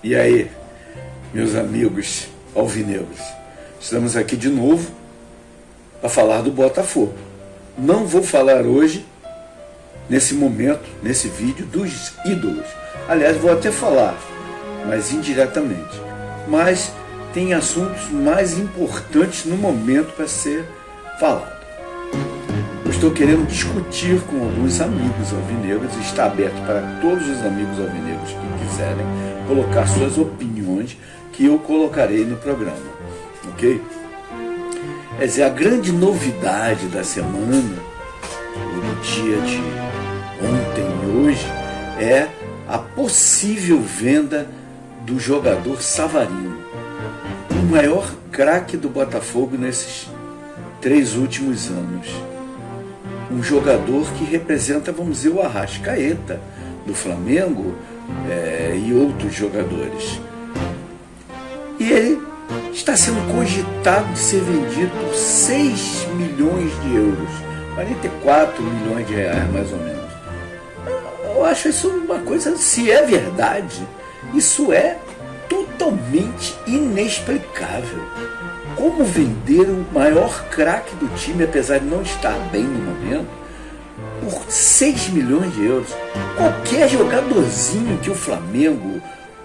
E aí, meus amigos alvinegros, estamos aqui de novo para falar do Botafogo. Não vou falar hoje, nesse momento, nesse vídeo, dos ídolos. Aliás, vou até falar, mas indiretamente. Mas tem assuntos mais importantes no momento para ser falado. Eu estou querendo discutir com alguns amigos alvinegros, e está aberto para todos os amigos alvinegros que quiserem colocar suas opiniões, que eu colocarei no programa, ok? Quer dizer, a grande novidade da semana, do dia de ontem e hoje, é a possível venda do jogador Savarino, o maior craque do Botafogo nesses 3 últimos anos. Um jogador que representa, vamos dizer, o Arrascaeta do Flamengo e outros jogadores. E ele está sendo cogitado de ser vendido por 6 milhões de euros, 44 milhões de reais mais ou menos. Eu acho isso uma coisa, se é verdade, isso é totalmente inexplicável. Como vender o maior craque do time, apesar de não estar bem no momento, por 6 milhões de euros? Qualquer jogadorzinho que o Flamengo,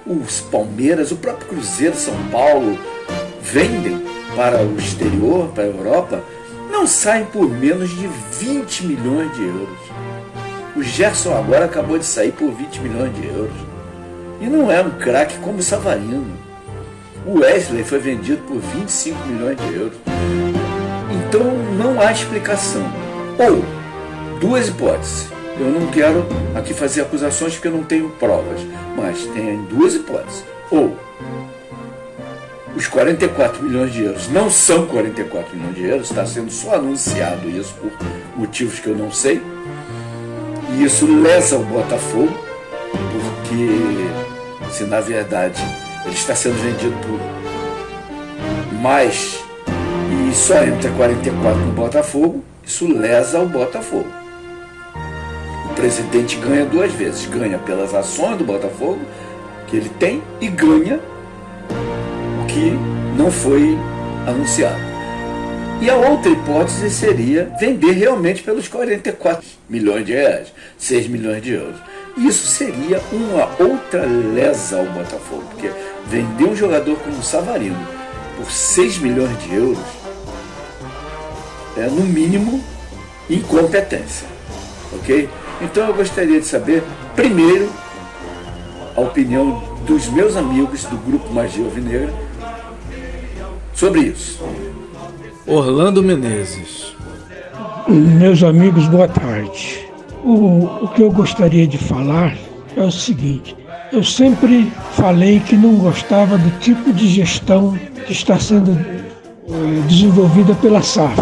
os Palmeiras, o próprio Cruzeiro, São Paulo vendem para o exterior, para a Europa, não saem por menos de 20 milhões de euros. O Gerson agora acabou de sair por 20 milhões de euros. E não é um craque como o Savarino. O Wesley foi vendido por 25 milhões de euros. Então não há explicação. Ou, duas hipóteses. Eu não quero aqui fazer acusações porque eu não tenho provas. Mas tem 2 hipóteses. Ou os 44 milhões de euros não são 44 milhões de euros, está sendo só anunciado isso por motivos que eu não sei. E isso lesa o Botafogo, porque se na verdade ele está sendo vendido por mais e só entra 44 no Botafogo, isso lesa o Botafogo. O presidente ganha 2 vezes, ganha pelas ações do Botafogo que ele tem e ganha o que não foi anunciado. E a outra hipótese seria vender realmente pelos 44 milhões de reais, 6 milhões de euros. Isso seria uma outra lesa ao Botafogo, porque vender um jogador como o Savarino por 6 milhões de euros é, no mínimo, incompetência. Ok? Então eu gostaria de saber, primeiro, a opinião dos meus amigos do Grupo Magia Alvinegra sobre isso. Orlando Menezes. Meus amigos, boa tarde. O que eu gostaria de falar é o seguinte: eu sempre falei que não gostava do tipo de gestão que está sendo desenvolvida pela SAF,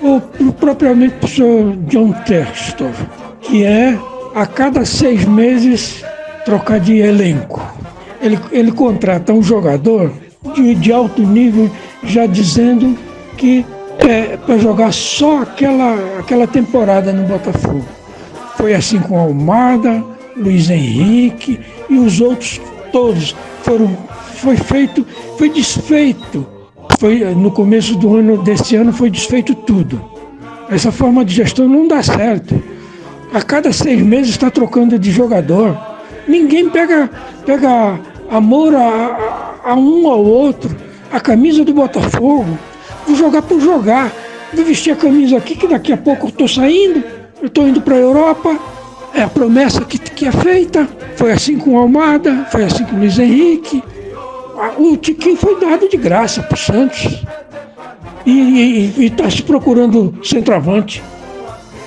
ou propriamente pelo Sr. John Textor, que é a cada 6 meses trocar de elenco. Ele contrata um jogador de alto nível, já dizendo que é para jogar só aquela temporada no Botafogo. Foi assim com Almada, Luiz Henrique e os outros todos. Foi desfeito. No começo desse ano foi desfeito tudo. Essa forma de gestão não dá certo. A cada 6 meses está trocando de jogador. Ninguém pega amor a um ao outro. A camisa do Botafogo, vou jogar por jogar. Vou vestir a camisa aqui que daqui a pouco eu estou saindo. Eu estou indo para a Europa, é a promessa que é feita. Foi assim com o Almada, foi assim com o Luiz Henrique. O Tiquinho foi dado de graça para o Santos. E está se procurando centroavante.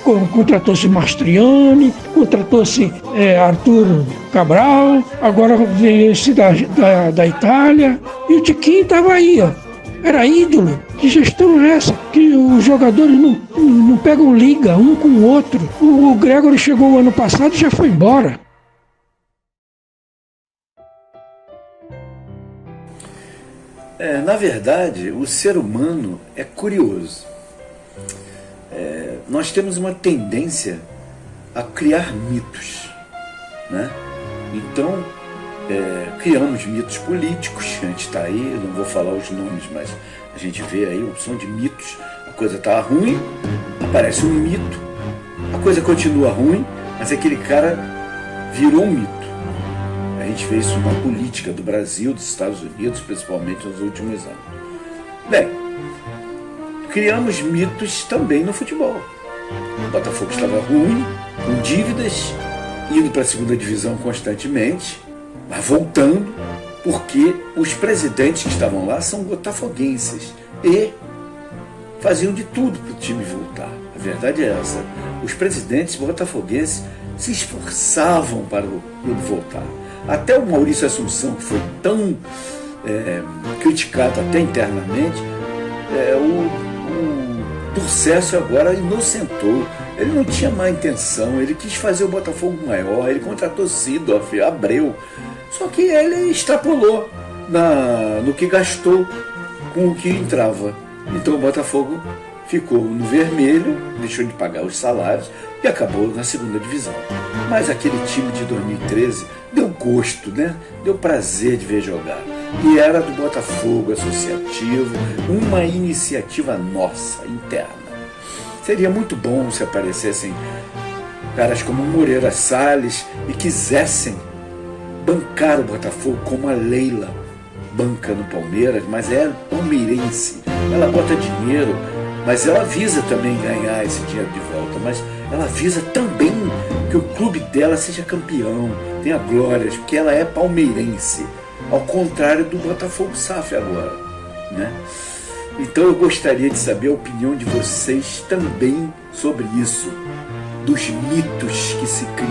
Contratou-se Mastriani, contratou-se Arthur Cabral, agora veio esse da Itália. E o Tiquinho estava aí, ó. Era ídolo. Que gestão é essa? Que os jogadores não pegam liga um com o outro. O Gregory chegou o ano passado e já foi embora. Na verdade, o ser humano é curioso. Nós temos uma tendência a criar mitos, né? Então, Criamos mitos políticos, a gente está aí, não vou falar os nomes, mas a gente vê aí opção de mitos. A coisa está ruim, aparece um mito, a coisa continua ruim, mas aquele cara virou um mito. A gente vê isso na política do Brasil, dos Estados Unidos, principalmente nos últimos anos. Bem, criamos mitos também no futebol. O Botafogo estava ruim, com dívidas, indo para a segunda divisão constantemente, mas voltando, porque os presidentes que estavam lá são botafoguenses e faziam de tudo para o time voltar. A verdade é essa. Os presidentes botafoguenses se esforçavam para o clube voltar. Até o Maurício Assunção, que foi tão criticado até internamente, o Durcécio agora inocentou. Ele não tinha má intenção, ele quis fazer o Botafogo maior, ele contratou Sidorf, Abreu, só que ele extrapolou no que gastou com o que entrava. Então o Botafogo ficou no vermelho, deixou de pagar os salários e acabou na segunda divisão. Mas aquele time de 2013 deu gosto, né? Deu prazer de ver jogar. E era do Botafogo Associativo, uma iniciativa nossa, interna. Seria muito bom se aparecessem caras como Moreira Salles e quisessem bancar o Botafogo como a Leila banca no Palmeiras, mas é palmeirense. Ela bota dinheiro, mas ela visa também ganhar esse dinheiro de volta, mas ela visa também que o clube dela seja campeão, tenha glórias, porque ela é palmeirense, ao contrário do Botafogo SAF agora, né? Então eu gostaria de saber a opinião de vocês também sobre isso, dos mitos que se cria,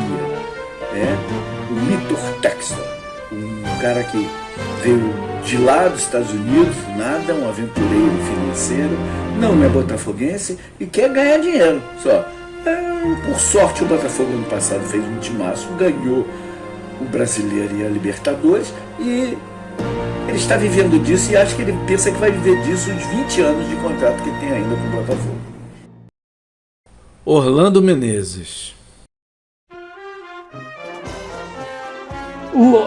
né? O Vitor Textor, um cara que veio de lá dos Estados Unidos, nada, um aventureiro financeiro, não é botafoguense e quer ganhar dinheiro só. Por sorte o Botafogo ano passado fez um timaço, ganhou o Brasileiro e a Libertadores e ele está vivendo disso e acho que ele pensa que vai viver disso os 20 anos de contrato que tem ainda com o Botafogo. Orlando Menezes.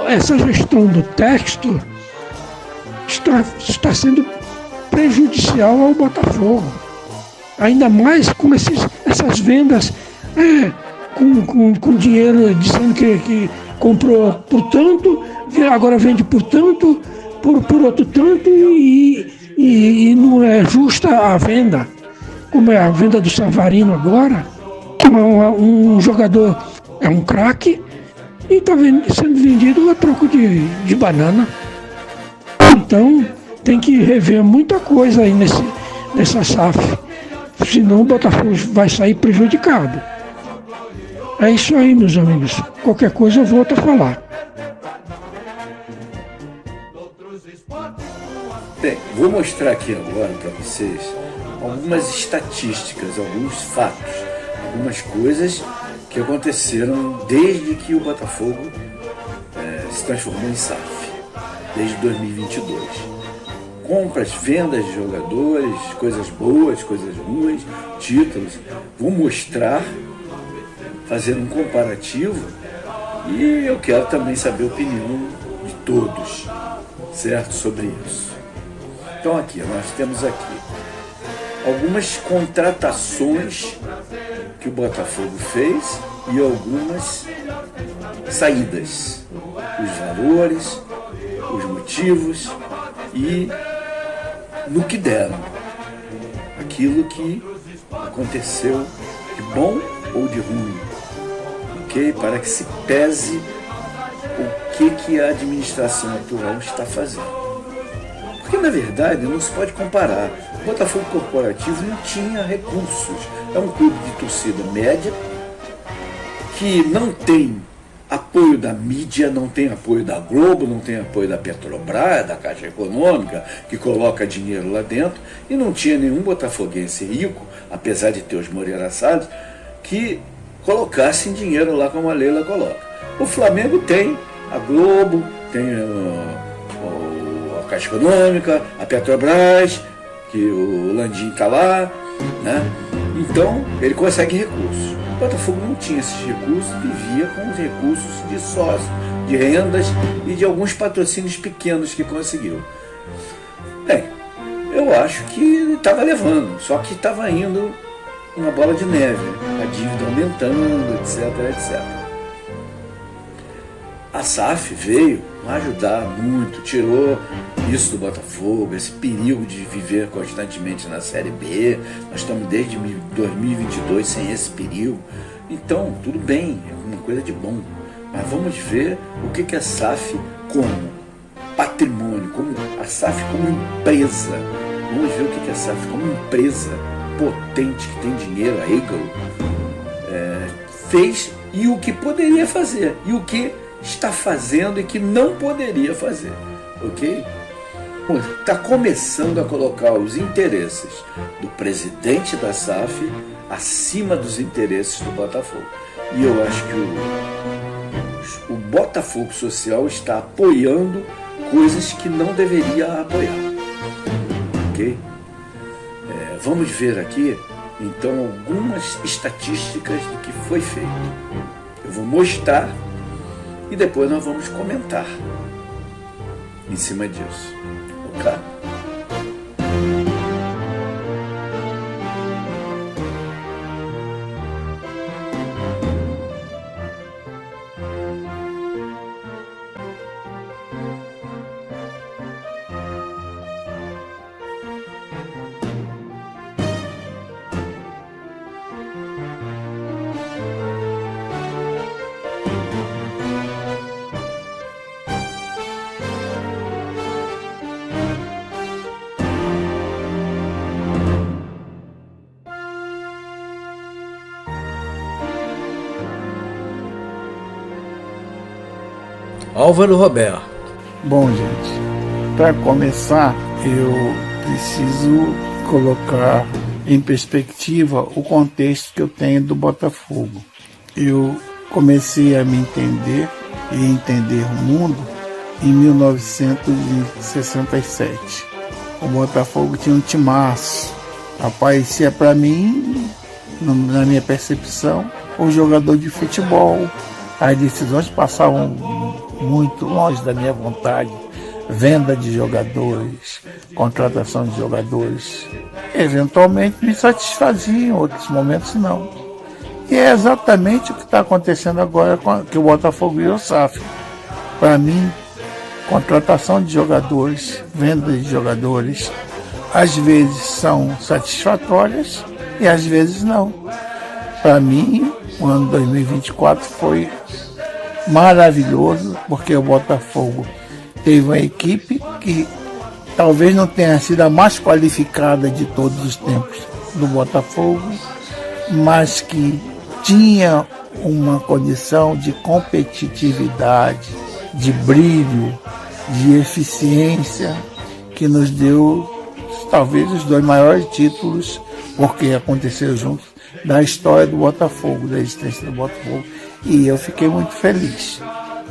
Essa gestão do texto está sendo prejudicial ao Botafogo. Ainda mais com essas vendas com dinheiro dizendo que comprou por tanto, agora vende por tanto, por outro tanto e não é justa a venda, como é a venda do Savarino agora. Um jogador é um craque e está sendo vendido a troco de banana. Então tem que rever muita coisa aí nessa SAF, senão o Botafogo vai sair prejudicado. É isso aí, meus amigos. Qualquer coisa eu volto a falar. Bem, vou mostrar aqui agora para vocês algumas estatísticas, alguns fatos, algumas coisas que aconteceram desde que o Botafogo se transformou em SAF, desde 2022. Compras, vendas de jogadores, coisas boas, coisas ruins, títulos. Vou mostrar, fazer um comparativo e eu quero também saber a opinião de todos, certo, sobre isso. Então aqui, nós temos aqui algumas contratações que o Botafogo fez e algumas saídas, os valores, os motivos e no que deram, aquilo que aconteceu de bom ou de ruim, ok? Para que se pese o que a administração atual está fazendo. Porque, na verdade, não se pode comparar. O Botafogo Corporativo não tinha recursos. É um clube de torcida média que não tem apoio da mídia, não tem apoio da Globo, não tem apoio da Petrobras, da Caixa Econômica, que coloca dinheiro lá dentro, e não tinha nenhum botafoguense rico, apesar de ter os Moreira Salles, que colocassem dinheiro lá como a Leila coloca. O Flamengo tem a Globo, tem a Caixa Econômica, a Petrobras, que o Landim está lá, né? Então ele consegue recursos. O Botafogo não tinha esses recursos, vivia com os recursos de sócio, de rendas e de alguns patrocínios pequenos que conseguiu. Bem, eu acho que estava levando, só que estava indo uma bola de neve, a dívida aumentando, etc, etc. A SAF veio ajudar muito, tirou isso do Botafogo, esse perigo de viver constantemente na Série B. Nós estamos desde 2022 sem esse perigo. Então, tudo bem, é uma coisa de bom. Mas vamos ver o que a SAF como patrimônio, como a SAF como empresa. Vamos ver o que a SAF como empresa potente que tem dinheiro, a Eagle, fez e o que poderia fazer e o que está fazendo e que não poderia fazer, ok? Está começando a colocar os interesses do presidente da SAF acima dos interesses do Botafogo. E eu acho que o Botafogo Social está apoiando coisas que não deveria apoiar, ok? Vamos ver aqui, então, algumas estatísticas do que foi feito. Eu vou mostrar e depois nós vamos comentar em cima disso, ok? Álvaro Roberto. Bom, gente, para começar, eu preciso colocar em perspectiva o contexto que eu tenho do Botafogo. Eu comecei a me entender e entender o mundo em 1967. O Botafogo tinha um timaço. Aparecia para mim, na minha percepção, um jogador de futebol. As decisões passavam muito longe da minha vontade. Venda de jogadores, contratação de jogadores, eventualmente me satisfazia, em outros momentos não. E é exatamente o que está acontecendo agora que o Botafogo virou SAF. Para mim, contratação de jogadores, venda de jogadores, às vezes são satisfatórias e às vezes não. Para mim, o ano 2024 foi maravilhoso, porque o Botafogo teve uma equipe que talvez não tenha sido a mais qualificada de todos os tempos do Botafogo, mas que tinha uma condição de competitividade, de brilho, de eficiência, que nos deu talvez os 2 maiores títulos, porque aconteceu juntos, da história do Botafogo, da existência do Botafogo. E eu fiquei muito feliz.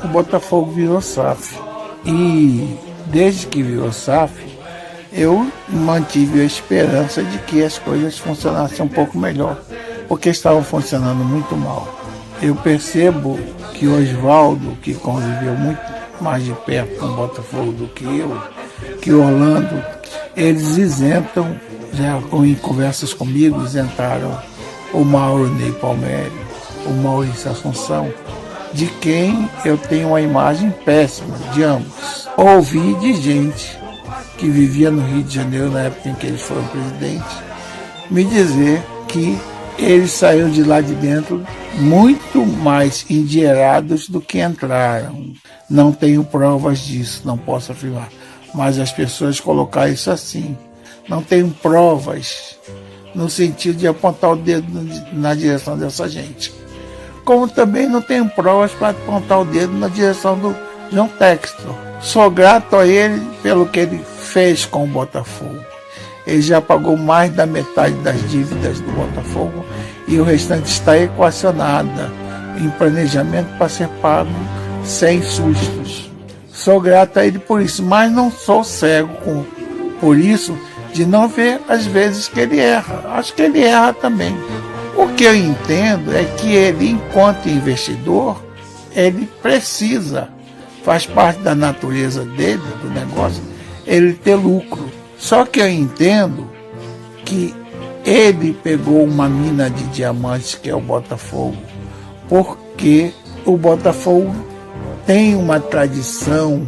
O Botafogo virou SAF. E desde que virou SAF, eu mantive a esperança de que as coisas funcionassem um pouco melhor, porque estavam funcionando muito mal. Eu percebo que o Oswaldo, que conviveu muito mais de perto com o Botafogo do que eu, que o Orlando, eles isentam, já em conversas comigo, isentaram o Mauro Ney Palmério, o Maurício Assunção, de quem eu tenho uma imagem péssima, de ambos. Ouvi de gente que vivia no Rio de Janeiro na época em que eles foram presidentes, me dizer que eles saíram de lá de dentro muito mais endinheirados do que entraram. Não tenho provas disso, não posso afirmar, mas as pessoas colocaram isso assim. Não tenho provas no sentido de apontar o dedo na direção dessa gente. Como também não tenho provas para apontar o dedo na direção do João Textor. Sou grato a ele pelo que ele fez com o Botafogo. Ele já pagou mais da metade das dívidas do Botafogo e o restante está equacionada em planejamento para ser pago sem sustos. Sou grato a ele por isso, mas não sou cego por isso de não ver as vezes que ele erra. Acho que ele erra também. O que eu entendo é que ele, enquanto investidor, ele precisa, faz parte da natureza dele, do negócio, ele ter lucro. Só que eu entendo que ele pegou uma mina de diamantes, que é o Botafogo, porque o Botafogo tem uma tradição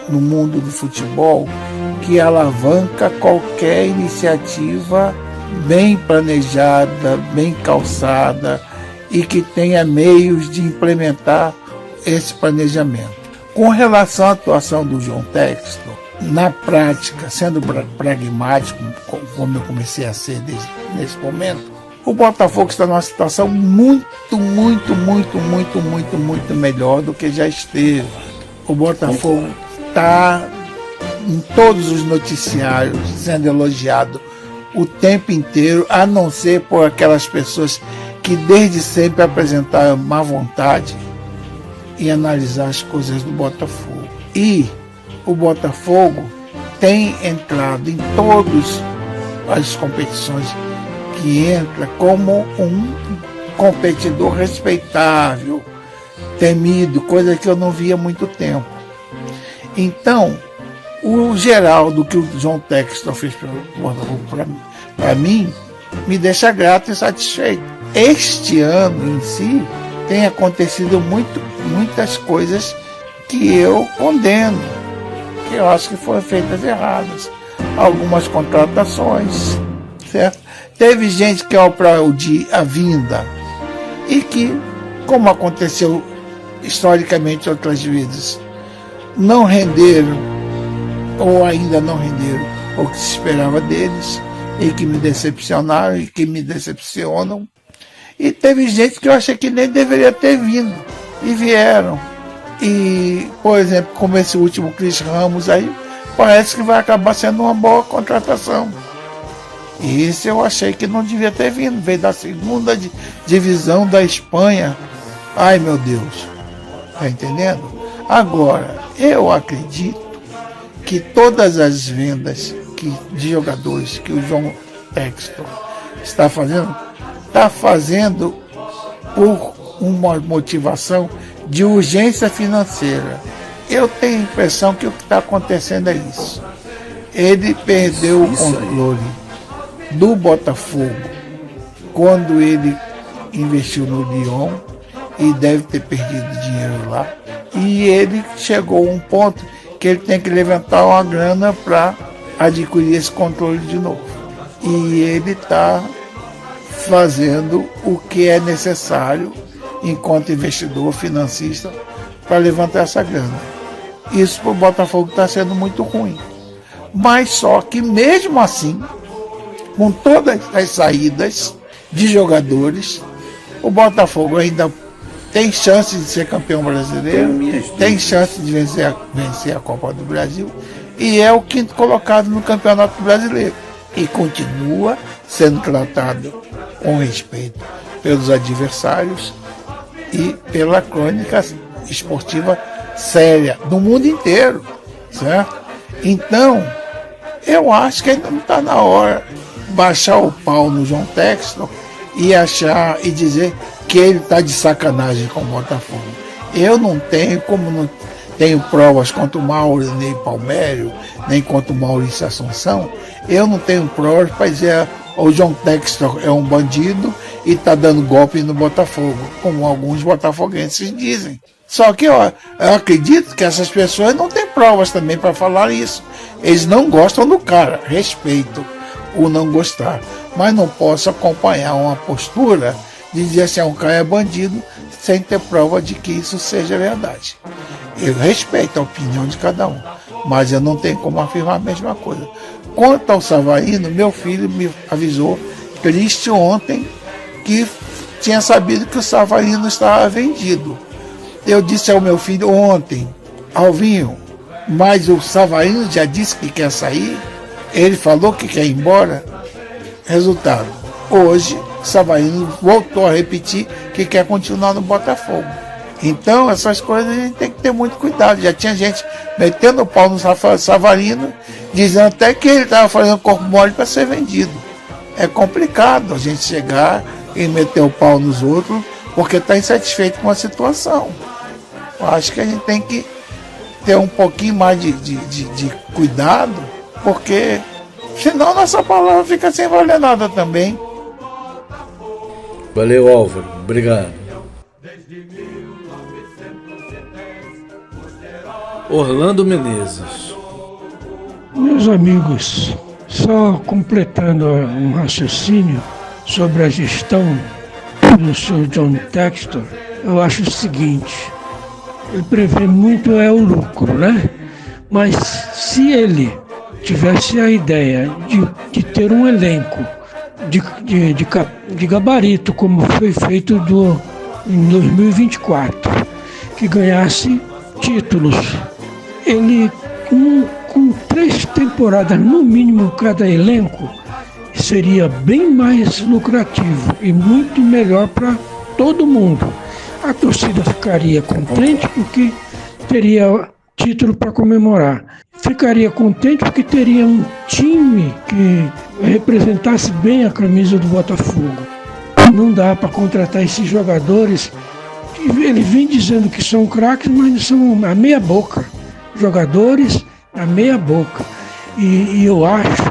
no mundo do futebol que alavanca qualquer iniciativa bem planejada, bem calçada e que tenha meios de implementar esse planejamento. Com relação à atuação do João Textor, na prática, sendo pragmático, como eu comecei a ser nesse momento, o Botafogo está numa situação muito melhor do que já esteve. O Botafogo está em todos os noticiários sendo elogiado o tempo inteiro, a não ser por aquelas pessoas que desde sempre apresentaram má vontade em analisar as coisas do Botafogo. E o Botafogo tem entrado em todas as competições que entra como um competidor respeitável, temido, coisa que eu não via há muito tempo. Então, o Geraldo que o João Textor fez para mim, me deixa grato e satisfeito. Este ano em si tem acontecido muitas coisas que eu condeno, que eu acho que foram feitas erradas. Algumas contratações, certo? Teve gente que aplaudiu a vinda e que, como aconteceu historicamente outras vezes, não renderam ou ainda não renderam o que se esperava deles e que me decepcionaram e que me decepcionam. E teve gente que eu achei que nem deveria ter vindo e vieram. E, por exemplo, como esse último Cris Ramos aí, parece que vai acabar sendo uma boa contratação. E esse eu achei que não devia ter vindo, veio da segunda divisão da Espanha. Ai, meu Deus, tá entendendo? Agora, eu acredito que todas as vendas de jogadores que o João Textor está fazendo por uma motivação de urgência financeira. Eu tenho a impressão que o que está acontecendo é isso. Ele perdeu o controle do Botafogo quando ele investiu no Lyon e deve ter perdido dinheiro lá. E ele chegou a um ponto que ele tem que levantar uma grana para adquirir esse controle de novo. E ele está fazendo o que é necessário enquanto investidor financista para levantar essa grana. Isso para o Botafogo está sendo muito ruim. Mas só que mesmo assim, com todas as saídas de jogadores, o Botafogo ainda tem chance de ser campeão brasileiro, tem chance de vencer a Copa do Brasil e é o quinto colocado no Campeonato Brasileiro. E continua sendo tratado com respeito pelos adversários e pela crônica esportiva séria do mundo inteiro, certo? Então, eu acho que ainda não está na hora de baixar o pau no João Textor e achar e dizer que ele está de sacanagem com o Botafogo. Eu não tenho, como não tenho provas contra o Mauro nem Palmério, nem contra o Maurício Assunção, eu não tenho provas para dizer o João Textor é um bandido e está dando golpe no Botafogo, como alguns botafoguenses dizem. Só que eu acredito que essas pessoas não têm provas também para falar isso. Eles não gostam do cara, respeito o não gostar, mas não posso acompanhar uma postura de dizer assim, um cara é bandido, sem ter prova de que isso seja verdade. Eu respeito a opinião de cada um, mas eu não tenho como afirmar a mesma coisa. Quanto ao Savaíno, meu filho me avisou, triste ontem, que tinha sabido que o Savaíno estava vendido. Eu disse ao meu filho ontem, Alvinho, mas o Savaíno já disse que quer sair, ele falou que quer ir embora. Resultado, hoje o Savaíno voltou a repetir que quer continuar no Botafogo. Então, essas coisas a gente tem que ter muito cuidado. Já tinha gente metendo o pau no Savarino, dizendo até que ele estava fazendo corpo mole para ser vendido. É complicado a gente chegar e meter o pau nos outros porque está insatisfeito com a situação. Eu acho que a gente tem que ter um pouquinho mais de cuidado, porque senão nossa palavra fica sem valer nada também. Valeu, Álvaro. Obrigado. Orlando Menezes. Meus amigos, só completando um raciocínio sobre a gestão do Sr. John Textor, eu acho o seguinte: ele prevê muito o lucro, né? Mas se ele tivesse a ideia de ter um elenco de gabarito, como foi feito em 2024, que ganhasse títulos, ele com 3 temporadas no mínimo cada elenco, seria bem mais lucrativo e muito melhor para todo mundo. A torcida ficaria contente porque teria título para comemorar. Ficaria contente porque teria um time que representasse bem a camisa do Botafogo. Não dá para contratar esses jogadores. Ele vem dizendo que são craques, mas são a meia boca. Jogadores a meia boca. E eu acho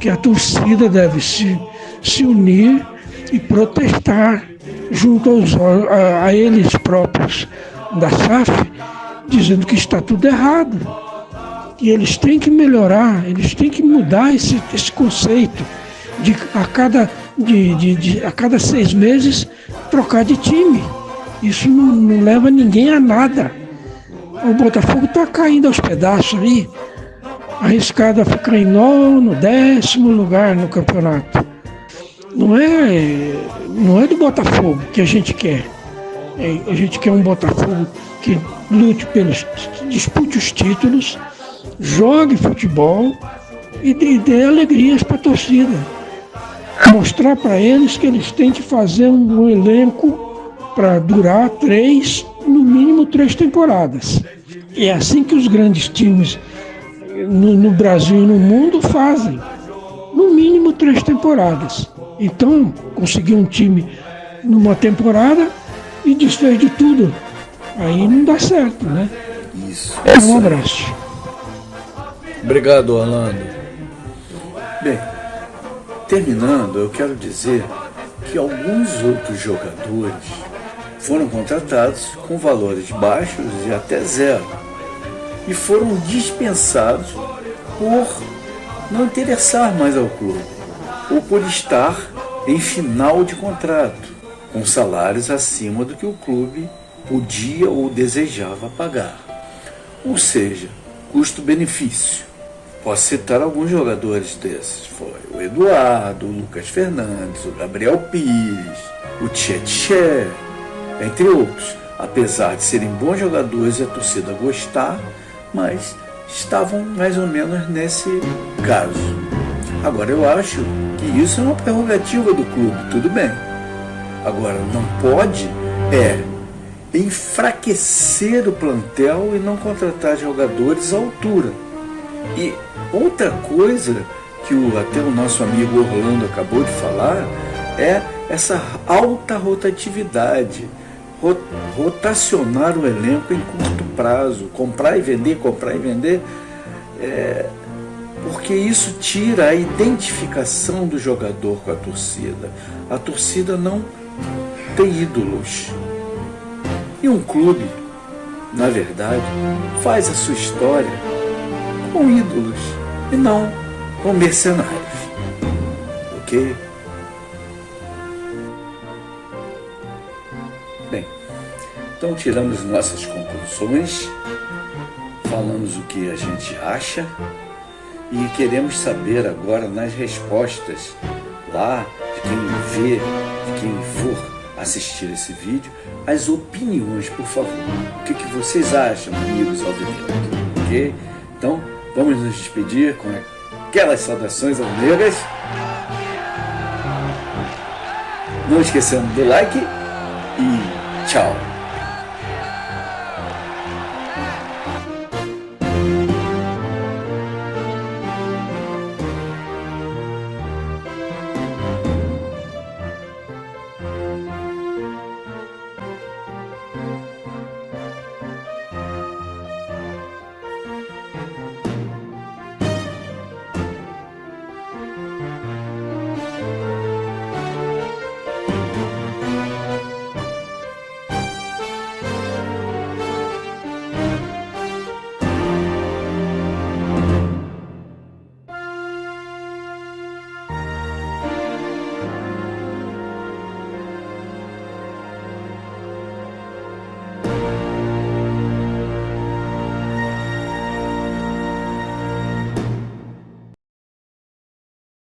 que a torcida deve se unir e protestar junto a eles próprios da SAF, dizendo que está tudo errado. E eles têm que melhorar, eles têm que mudar esse conceito de a cada 6 meses trocar de time. Isso não leva ninguém a nada. O Botafogo está caindo aos pedaços aí, arriscado a ficar em 9º, 10º lugar no campeonato. Não é do Botafogo que a gente quer. A gente quer um Botafogo que lute dispute os títulos, jogue futebol e dê alegrias para a torcida. Mostrar para eles que eles têm que fazer um elenco para durar no mínimo 3 temporadas. E é assim que os grandes times no Brasil e no mundo fazem. No mínimo 3 temporadas. Então, conseguir um time numa temporada e desfez de tudo. Aí não dá certo, né? Isso. Um abraço. Obrigado, Orlando. Bem, terminando, eu quero dizer que alguns outros jogadores foram contratados com valores baixos e até zero e foram dispensados por não interessar mais ao clube ou por estar em final de contrato, com salários acima do que o clube podia ou desejava pagar. Ou seja, custo-benefício. Posso citar alguns jogadores desses. Foi o Eduardo, o Lucas Fernandes, o Gabriel Pires, o Tietê, entre outros. Apesar de serem bons jogadores e a torcida gostar, mas estavam mais ou menos nesse caso. Agora, eu acho que isso é uma prerrogativa do clube, tudo bem. Agora, não pode enfraquecer o plantel e não contratar jogadores à altura. E outra coisa que até o nosso amigo Orlando acabou de falar é essa alta rotatividade, rotacionar o elenco em curto prazo, comprar e vender, porque isso tira a identificação do jogador com a torcida. A torcida não tem ídolos. E um clube, na verdade, faz a sua história com ídolos e não com mercenários. Ok? Bem, então tiramos nossas conclusões, falamos o que a gente acha e queremos saber agora nas respostas lá de quem vê, de quem for assistir esse vídeo, as opiniões, por favor. O que vocês acham, amigos alvinegros? Ok? Então, vamos nos despedir com aquelas saudações alvinegras. Não esquecendo do like e tchau!